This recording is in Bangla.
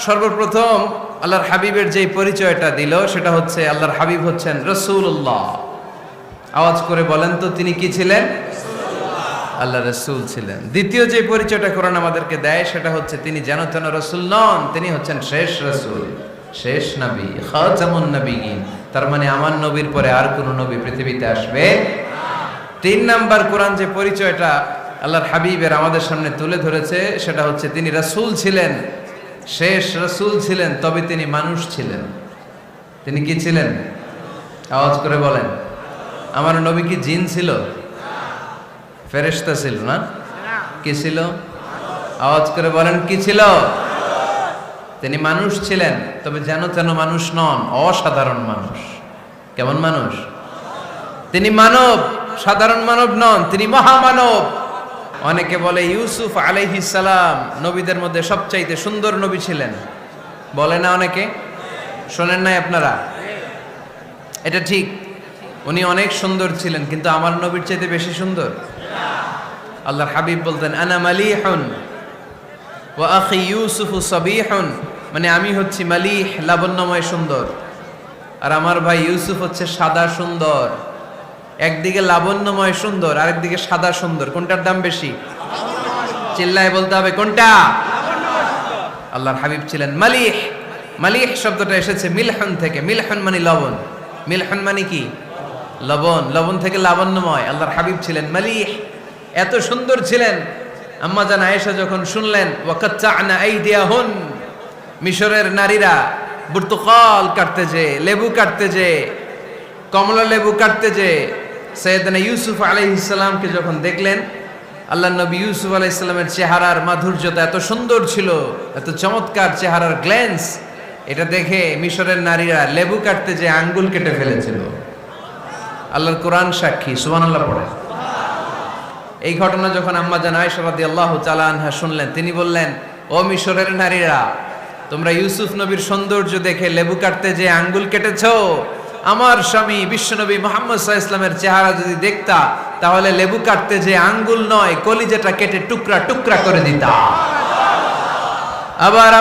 সর্বপ্রথম আল্লাহর হাবিবের যে পরিচয়টা দিল সেটা হচ্ছে আল্লাহর হাবিব হচ্ছেন রাসূলুল্লাহ। আওয়াজ করে বলেন তো তিনি কি ছিলেন? আল্লাহ রাসূল ছিলেন। দ্বিতীয় যে পরিচয়টা কোরআন আমাদেরকে দেয় সেটা হচ্ছে তিনি যেন তেন রাসূল নন, তিনি হচ্ছেন শেষ রাসূল, শেষ নবী, খাতামুন নবিয়্যিন। তার মানে আমার নবীর পরে আর কোন নবী পৃথিবীতে আসবে না। তিন নাম্বার কোরআন যে পরিচয়টা আল্লাহর হাবিবের আমাদের সামনে তুলে ধরেছে সেটা হচ্ছে তিনি রাসূল ছিলেন, শেষ রাসূল ছিলেন, তবে তিনি মানুষ ছিলেন। তিনি কি ছিলেন? আওয়াজ করে বলেন। আমার নবী কি জিন ছিল? ফেরেশতা ছিল না? কি ছিল? আওয়াজ করে বলেন কি ছিল? তিনি মানুষ ছিলেন, তবে যেন তেন মানুষ নন, অসাধারণ মানুষ। কেমন মানুষ? তিনি মানব, সাধারণ মানব নন, তিনি মহামানব। অনেকে বলে ইউসুফ আলাইহিস সালাম নবীদের মধ্যে সবচাইতে সুন্দর নবী ছিলেন, বলে না অনেকে? শোনেন নাই আপনারা? এটা ঠিক, উনি অনেক সুন্দর ছিলেন, কিন্তু আমার নবীর চাইতে বেশি সুন্দর। আল্লাহর হাবিব বলতেন আনা মালিহুন ওয়া আখি ইউসুফ সাবিহুন, মানে আমি হচ্ছি মালিহ, লাবণ্যময় সুন্দর, আর আমার ভাই ইউসুফ হচ্ছে সাদা সুন্দর। একদিকে লাবণ্যময় সুন্দর, আরেকদিকে সাদা সুন্দর, কোনটার দাম বেশি? চিল্লায় বলতে হবে কোনটা? আল্লাহর হাবিব ছিলেন মালিহ। মালিহ শব্দটা এসেছে মিলহন থেকে। মিলহন মানে লবণ, মিলহন মানে কি? লবণ। লবণ থেকে লাবণ্যময়। আল্লাহর হাবিব ছিলেন মালিহ, এত সুন্দর ছিলেন। আম্মা জান আয়েশা যখন শুনলেন ওয়াকাত্তা'না আইদিয়াহুন, মিশরের নারীরা বুর্তুকাল কাটতে যে, লেবু কাটতে যে, কমলা লেবু কাটতে যে সাইয়েদনা ইউসুফ আলাইহিস সালামকে যখন দেখলেন, আল্লাহ নবী ইউসুফ আলাইহিস সালামের চেহারার মাধুর্যতা এত সুন্দর ছিল, এত চমৎকার চেহারার গ্ল্যান্স, এটা দেখে মিশরের নারীরা লেবু কাটতে যে আঙ্গুল কেটে ফেলেছিল। আল্লাহর কোরআন সাক্ষী, সুবহানাল্লাহ পড়ে। এই ঘটনা যখন আম্মা জান আয়েশা রাদিয়াল্লাহু তাআলা আনহা শুনলেন, তিনি বললেন, ও মিশরের নারীরা, তোমরা ইউসুফ নবীর সৌন্দর্য দেখে লেবু কাটতে যে আঙ্গুল কেটেছো, আমার স্বামী বিশ্বনবী মুহাম্মদ সাল্লাল্লাহু আলাইহি ওয়াসাল্লামের চেহারা যদি দেখতা, তাহলে লেবু কাটতে যে আঙ্গুল নয়, কলিজাটা কেটে টুকরা টুকরা করে দিতা। আবার